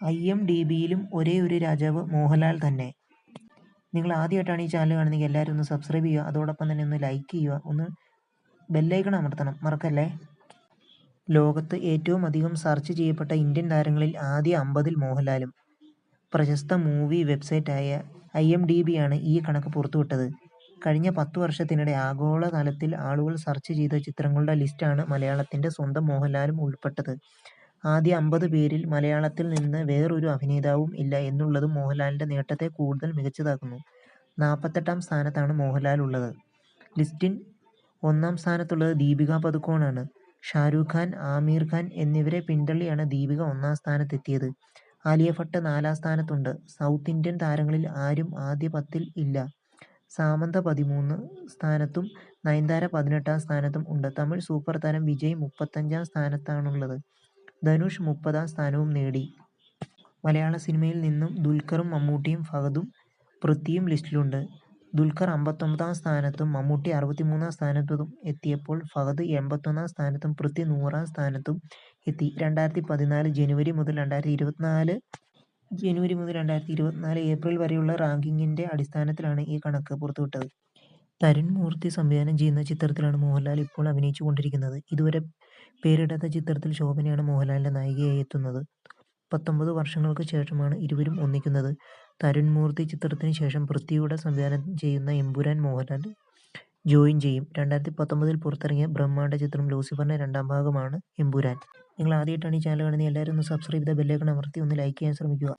IMDbയിലും ഒരേയൊരു രാജാവ് മോഹൻലാൽ തന്നെ. നിങ്ങൾ ആദ്യമായിട്ടാണ് ഈ ചാനൽ കാണുന്നതെങ്കിൽ എല്ലാവരും ഒന്ന് സബ്സ്ക്രൈബ് ചെയ്യുക. അതോടൊപ്പം തന്നെ ഒന്ന് ലൈക്ക് ചെയ്യുക. ഒന്ന് ബെല്ലൈക്കൺ അമർത്തണം, മറക്കല്ലേ. ലോകത്ത് ഏറ്റവും അധികം സെർച്ച് ചെയ്യപ്പെട്ട ഇന്ത്യൻ താരങ്ങളിൽ ആദ്യ 50-ൽ മോഹൻലാലും. പ്രശസ്ത മൂവി വെബ്സൈറ്റായ IMDb ആണ് ഈ കണക്ക് പുറത്തുവിട്ടത്. കഴിഞ്ഞ 10 വർഷത്തിനിടെ ആഗോളതലത്തിൽ ആളുകൾ സെർച്ച് ചെയ്ത ചിത്രങ്ങളുടെ ലിസ്റ്റാണ് മലയാളത്തിൻ്റെ സ്വന്തം മോഹൻലാലും ഉൾപ്പെട്ടത്. ആദ്യ 50 പേരിൽ മലയാളത്തിൽ നിന്ന് വേറൊരു അഭിനേതാവും ഇല്ല എന്നുള്ളതും മോഹൻലാലിൻ്റെ നേട്ടത്തെ കൂടുതൽ മികച്ചതാക്കുന്നു. 48-ാം സ്ഥാനത്താണ് മോഹൻലാൽ ഉള്ളത്. ലിസ്റ്റിൽ 1-ാം സ്ഥാനത്തുള്ളത് ദീപിക പദുക്കോണാണ്. ഷാരൂഖ് ഖാൻ, ആമിർ ഖാൻ എന്നിവരെ പിന്തള്ളിയാണ് ദീപിക 1-ാം സ്ഥാനത്തെത്തിയത്. ആലിയ ഭട്ട് 4-ാം സ്ഥാനത്തുണ്ട്. സൗത്ത് ഇന്ത്യൻ താരങ്ങളിൽ ആരും ആദ്യ 10-ൽ ഇല്ല. സാമന്ത 13 സ്ഥാനത്തും നയൻതാര 18-ാം സ്ഥാനത്തും ഉണ്ട്. തമിഴ് സൂപ്പർ താരം വിജയ് 35-ാം സ്ഥാനത്താണുള്ളത്. ധനുഷ് 30-ാം സ്ഥാനവും നേടി. മലയാള സിനിമയിൽ നിന്നും ദുൽഖറും മമ്മൂട്ടിയും ഫഹദും പൃഥ്വിയും ലിസ്റ്റിലുണ്ട്. ദുൽഖർ 59-ാം സ്ഥാനത്തും മമ്മൂട്ടി 63-ാം സ്ഥാനത്തും എത്തിയപ്പോൾ ഫഹദ് 81-ാം സ്ഥാനത്തും പൃഥ്വി 100-ാം സ്ഥാനത്തും എത്തി. 2014 ജനുവരി മുതൽ 2024 ഏപ്രിൽ വരെയുള്ള റാങ്കിങ്ങിൻ്റെ അടിസ്ഥാനത്തിലാണ് ഈ കണക്ക് പുറത്തുവിട്ടത്. തരുൺ മൂർത്തി സംവിധാനം ചെയ്യുന്ന ചിത്രത്തിലാണ് മോഹൻലാൽ ഇപ്പോൾ അഭിനയിച്ചുകൊണ്ടിരിക്കുന്നത്. ഇതുവരെ പേരിടാത്ത ചിത്രത്തിൽ ശോഭനയാണ് മോഹൻലാലിൻ്റെ നായികയായി എത്തുന്നത്. 19 വർഷങ്ങൾക്ക് ശേഷമാണ് ഇരുവരും ഒന്നിക്കുന്നത്. തരുൺ മൂർത്തി ചിത്രത്തിന് ശേഷം പൃഥ്വിയുടെ സംവിധാനം ചെയ്യുന്ന എമ്പുരാൻ മോഹൻലാൽ ജോയിൻ ചെയ്യും. 2019-ൽ പുറത്തിറങ്ങിയ ബ്രഹ്മാണ്ഡ ചിത്രം ലൂസിഫറിൻ്റെ 2-ാം ഭാഗമാണ് എമ്പുരാൻ. നിങ്ങൾ ആദ്യമായിട്ടാണ് ഈ ചാനൽ കാണുന്നത് എല്ലാവരും ഒന്ന് സബ്സ്ക്രൈബ് ചെയ്ത് ബെല്ലൈക്കൺ അമർത്തി ഒന്ന് ലൈക്ക് ചെയ്യാൻ ശ്രമിക്കുക.